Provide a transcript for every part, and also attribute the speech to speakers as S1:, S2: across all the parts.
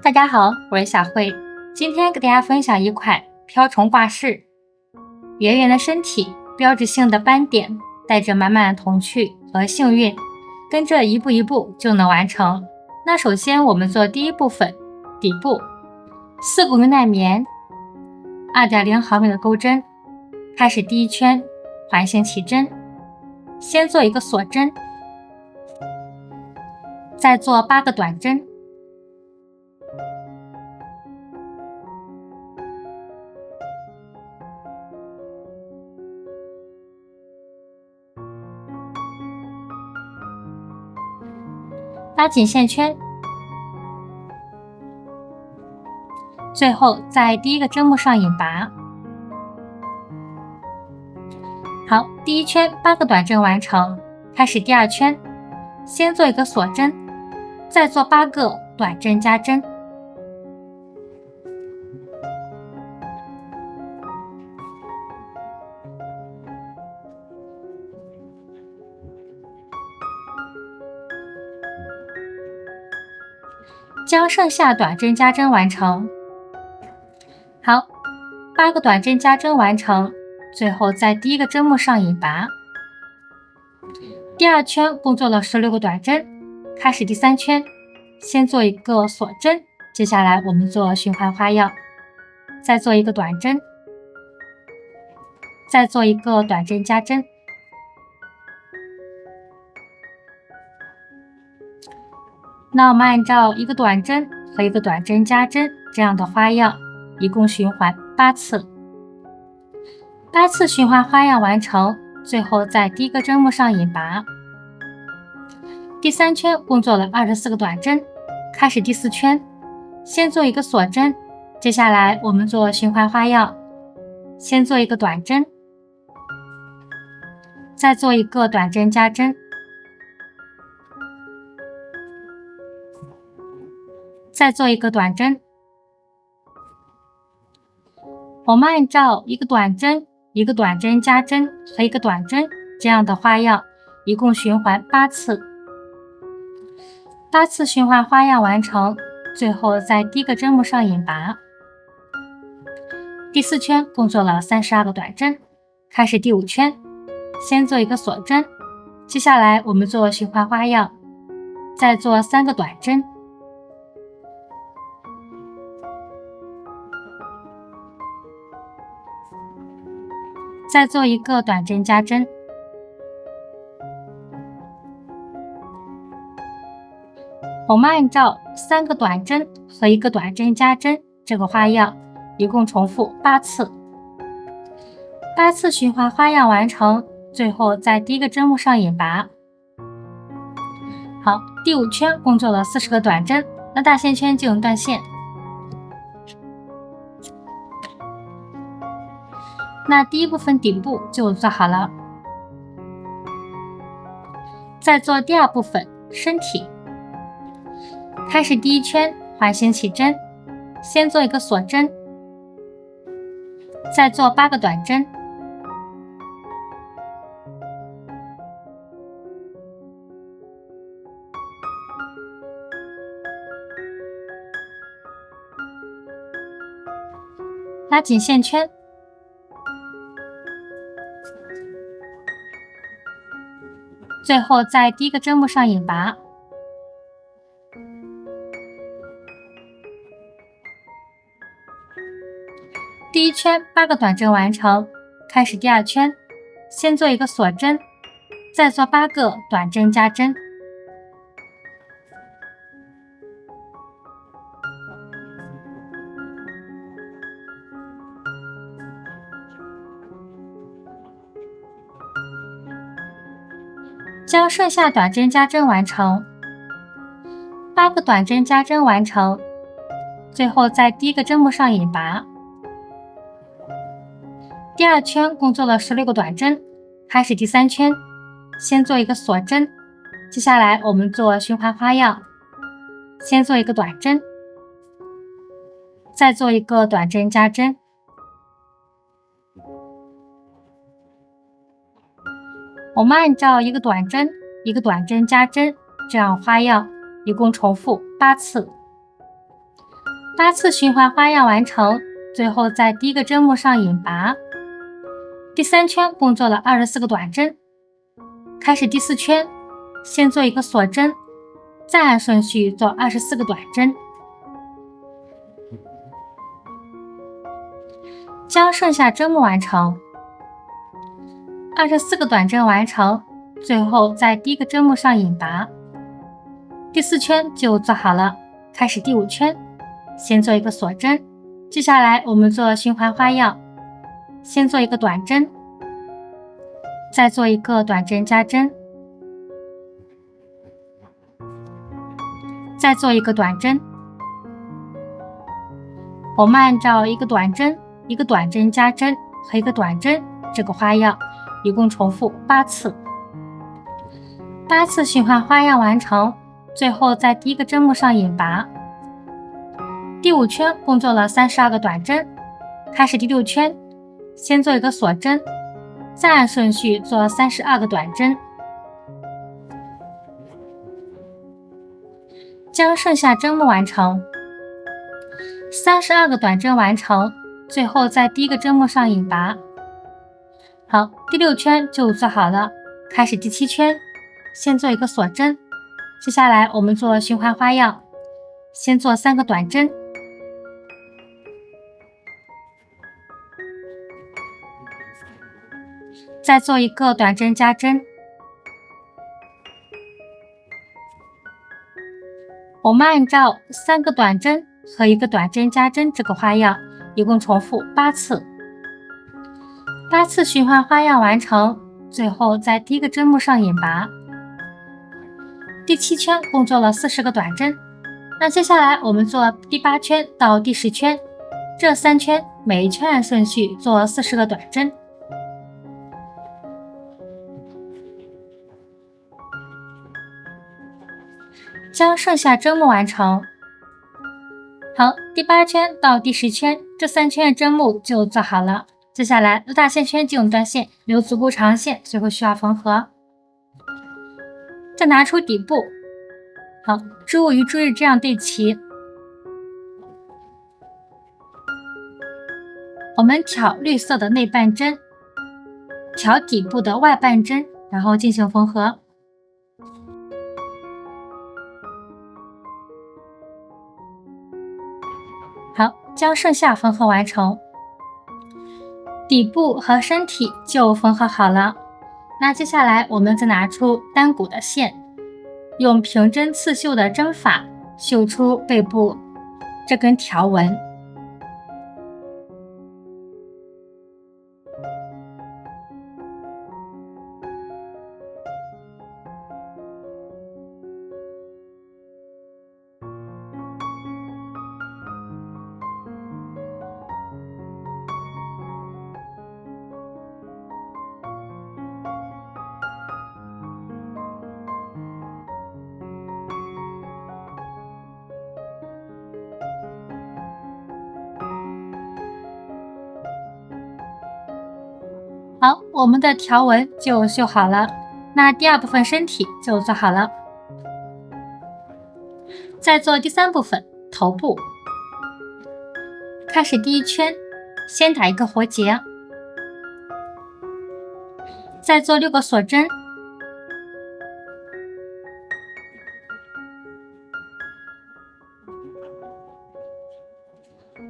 S1: 大家好，我是小慧，今天给大家分享一款瓢虫挂饰。圆圆的身体，标志性的斑点，带着满满的童趣和幸运，跟着一步一步就能完成。那首先我们做第一部分，底部4股牛奶棉，2.0毫米的钩针，开始第一圈环形起针，先做一个锁针，再做8个短针。拉紧线圈，最后在第一个针目上引拔。好，第一圈8个短针完成，开始第二圈，先做一个锁针，再做8个短针加针。将剩下短针加针完成。好，8个短针加针完成，最后在第一个针目上引拔。第二圈共做了16个短针，开始第3圈，先做一个锁针，接下来我们做循环花样，再做一个短针，再做一个短针加针。那我们按照一个短针和一个短针加针这样的花样，一共循环8次。8次循环花样完成，最后在第一个针目上引拔。第3圈共做了24个短针，开始第4圈，先做一个锁针，接下来我们做循环花样，先做一个短针，再做一个短针加针。再做一个短针，我们按照一个短针、一个短针加针和一个短针这样的花样，一共循环8次。8次循环花样完成，最后在第一个针目上引拔。第4圈共做了32个短针，开始第5圈，先做一个锁针，接下来我们做循环花样，再做3个短针。再做一个短针加针，我们按照3个短针和一个短针加针这个花样，一共重复8次。8次循环花样完成，最后在第一个针目上引拔。好，第5圈共做了40个短针，那大线圈进行断线。那第一部分顶部就做好了，再做第二部分身体。开始第一圈环形起针，先做一个锁针，再做8个短针，拉紧线圈，最后在第一个针目上引拔。第一圈8个短针完成，开始第二圈，先做一个锁针，再做8个短针加针。将剩下短针加针完成，8个短针加针完成，最后在第一个针目上引拔。第二圈共做了16个短针，开始第3圈，先做一个锁针，接下来我们做循环花样，先做一个短针，再做一个短针加针。我们按照一个短针、一个短针加针这样花样，一共重复8次。8次循环花样完成，最后在第一个针目上引拔。第3圈共做了24个短针，开始第4圈，先做一个锁针，再按顺序做24个短针，将剩下针目完成。24个短针完成，最后在第一个针目上引拔。第4圈就做好了，开始第5圈，先做一个锁针，接下来我们做循环花样，先做一个短针，再做一个短针加针，再做一个短针。我们按照一个短针、一个短针加针和一个短针这个花样，一共重复8次。8次循环花样完成，最后在第一个针目上引拔。第5圈共做了32个短针，开始第6圈，先做一个锁针，再按顺序做32个短针，将剩下针目完成。32个短针完成，最后在第一个针目上引拔。好，第6圈就做好了，开始第7圈，先做一个锁针，接下来我们做循环花样，先做3个短针，再做一个短针加针。我们按照3个短针和一个短针加针这个花样，一共重复8次。8次循环花样完成，最后在第一个针目上引拔。第7圈共做了40个短针，那接下来我们做第8圈到第10圈，这3圈每一圈按顺序做40个短针。将剩下针目完成。好，第8圈到第10圈，这3圈的针目就做好了。接下来留大线圈进入断线，留足够长线，最后需要缝合。再拿出底部，好，织物与珠日这样对齐。我们挑绿色的内半针，挑底部的外半针，然后进行缝合。好，将剩下缝合完成，底部和身体就缝合好了。那接下来我们再拿出单股的线，用平针刺绣的针法绣出背部这根条纹。好，我们的条纹就绣好了，那第2部分身体就做好了。再做第3部分头部，开始第1圈，先打一个活结，再做6个锁针，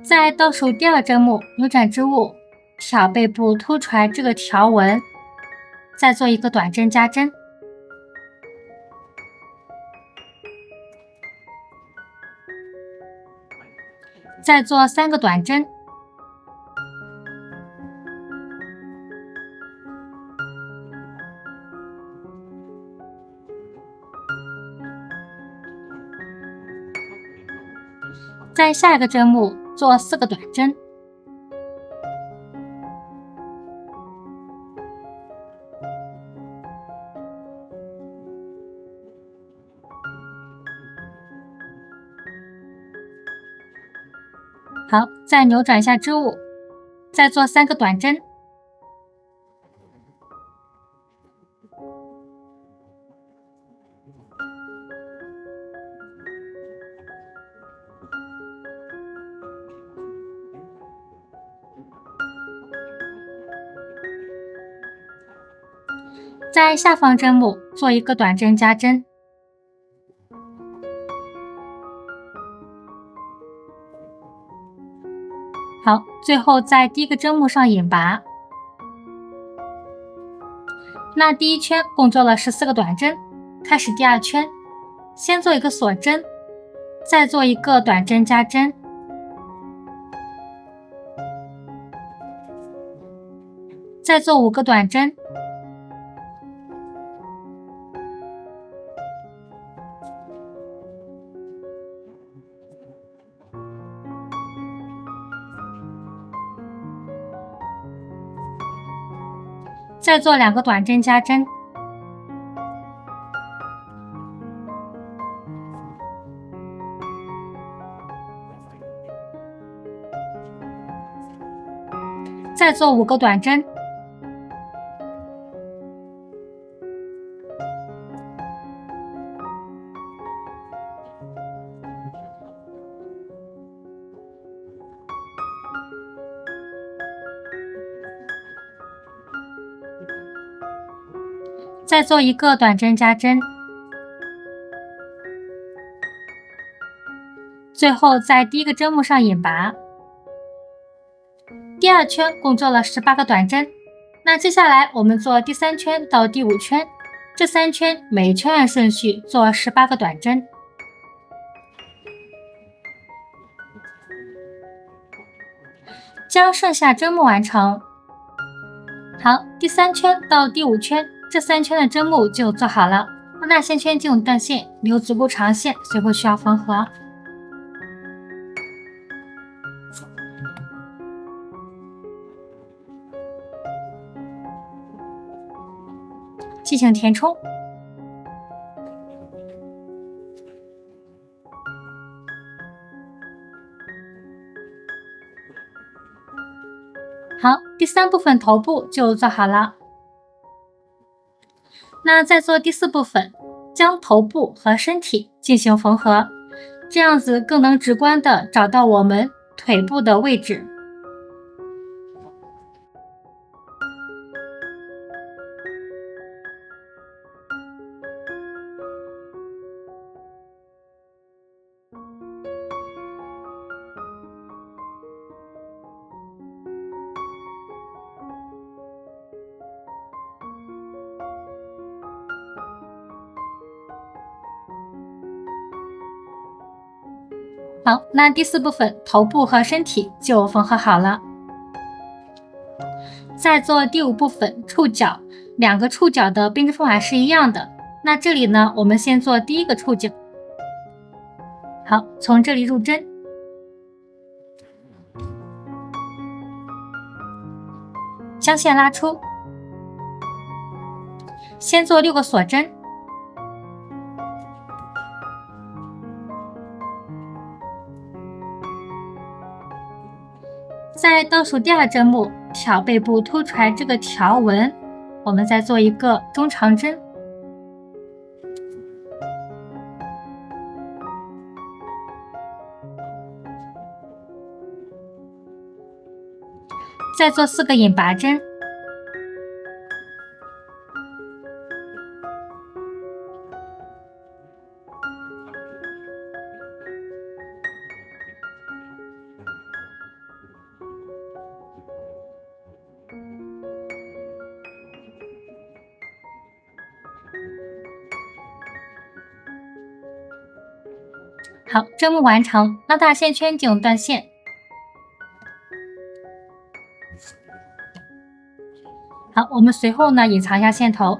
S1: 在倒数第2针目扭转织物，挑背部凸出来这个条纹，再做一个短针加针，再做3个短针，在下一个针目做4个短针。好，再扭转一下织物，再做3个短针。在下方针目做一个短针加针，好，最后在第一个针目上引拔。那第一圈共做了14个短针，开始第二圈，先做一个锁针，再做一个短针加针，再做5个短针，再做2个短针加针，再做5个短针，再做1个短针加针，最后在第一个针目上引拔。第二圈共做了18个短针，那接下来我们做第3圈到第5圈，这3圈每圈按顺序做18个短针。将剩下针目完成。好，第3圈到第5圈，这3圈的针目就做好了。那线圈进入断线，留足够长线，随后需要缝合。进行填充。好，第3部分头部就做好了。那再做第4部分，将头部和身体进行缝合，这样子更能直观的找到我们腿部的位置。好，那第4部分头部和身体就缝合好了。再做第5部分触角，2个触角的编织方法是一样的。那这里呢，我们先做第1个触角。好，从这里入针，将线拉出，先做6个锁针。在倒数第2针目挑背部凸出来这个条纹，我们再做一个中长针，再做4个引拔针，好，针目完成，拉大线圈进入断线。好，我们随后呢隐藏一下线头。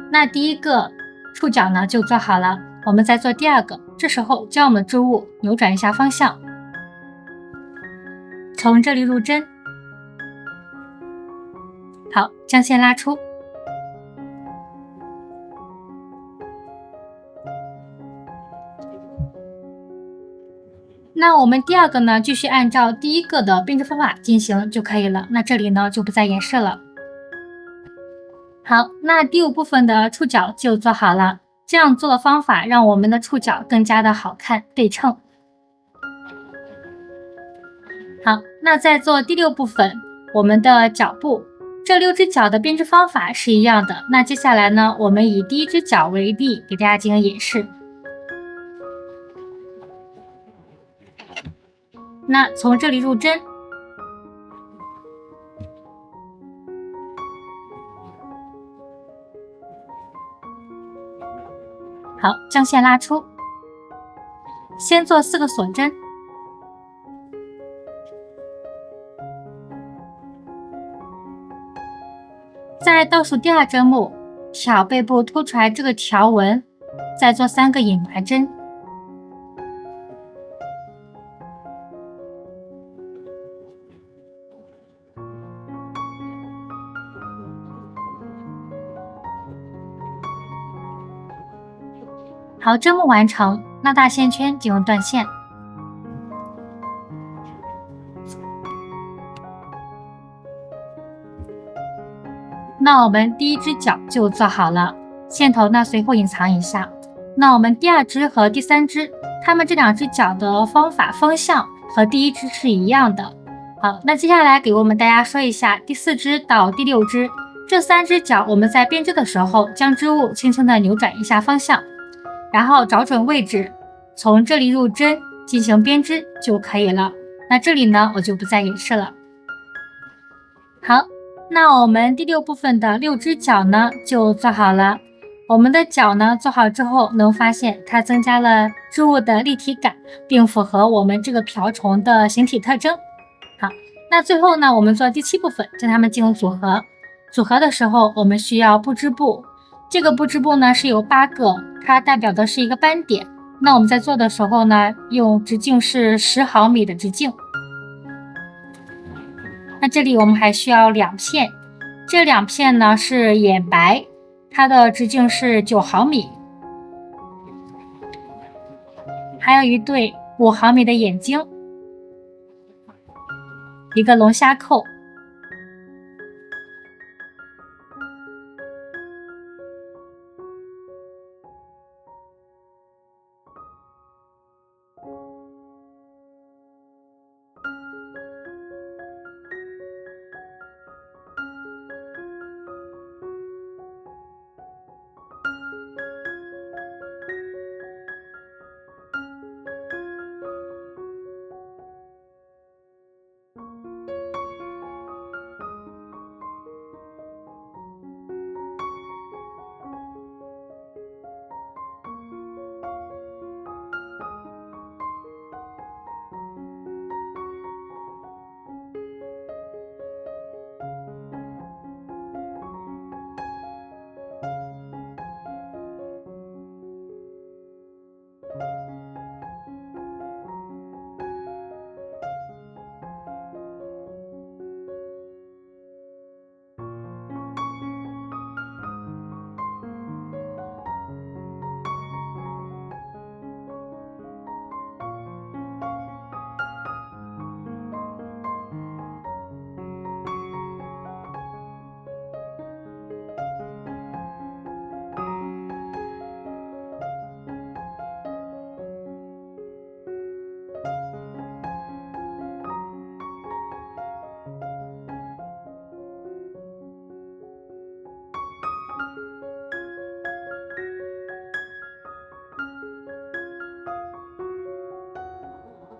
S1: 那第1个触角呢就做好了，我们再做第2个。这时候将我们的织物扭转一下方向，从这里入针。好，将线拉出。那我们第2个呢，继续按照第1个的编织方法进行就可以了。那这里呢就不再演示了。好，那第5部分的触角就做好了。这样做的方法让我们的触角更加的好看对称。好，那再做第6部分，我们的脚部这6只脚的编织方法是一样的。那接下来呢，我们以第1只脚为例，给大家进行演示。那从这里入针，好，将线拉出，先做4个锁针，在倒数第2针目挑背部凸出来这个条纹，再做3个引拔针。好，针目完成，拉大线圈进行断线。那我们第1只脚就做好了，线头呢随后隐藏一下。那我们第2只和第3只，它们这2只脚的方法方向和第1只是一样的。好，那接下来给我们大家说一下第4只到第6只，这3只脚我们在编织的时候，将织物轻轻的扭转一下方向，然后找准位置，从这里入针进行编织就可以了。那这里呢，我就不再演示了。好，那我们第6部分的6只脚呢就做好了。我们的脚呢做好之后，能发现它增加了织物的立体感，并符合我们这个瓢虫的形体特征。好，那最后呢，我们做第7部分，将它们进行组合。组合的时候，我们需要布织布。这个布织布呢是有8个，它代表的是一个斑点。那我们在做的时候呢，用直径是10毫米的直径。那这里我们还需要2片，这2片呢是眼白，它的直径是9毫米，还有一对5毫米的眼睛，一个龙虾扣。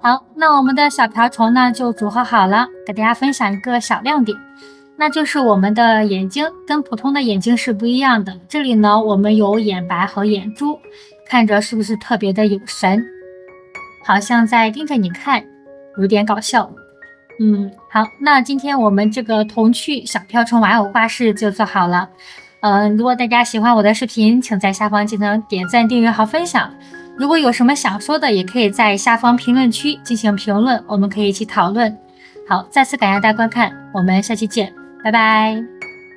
S1: 好，那我们的小瓢虫呢就组合好了，给大家分享一个小亮点，那就是我们的眼睛跟普通的眼睛是不一样的。这里呢，我们有眼白和眼珠，看着是不是特别的有神？好像在盯着你看，有点搞笑。好，那今天我们这个童趣小瓢虫玩偶画室就做好了。如果大家喜欢我的视频，请在下方进行点赞、订阅和分享。如果有什么想说的，也可以在下方评论区进行评论，我们可以一起讨论。好，再次感谢大家观看，我们下期见，拜拜。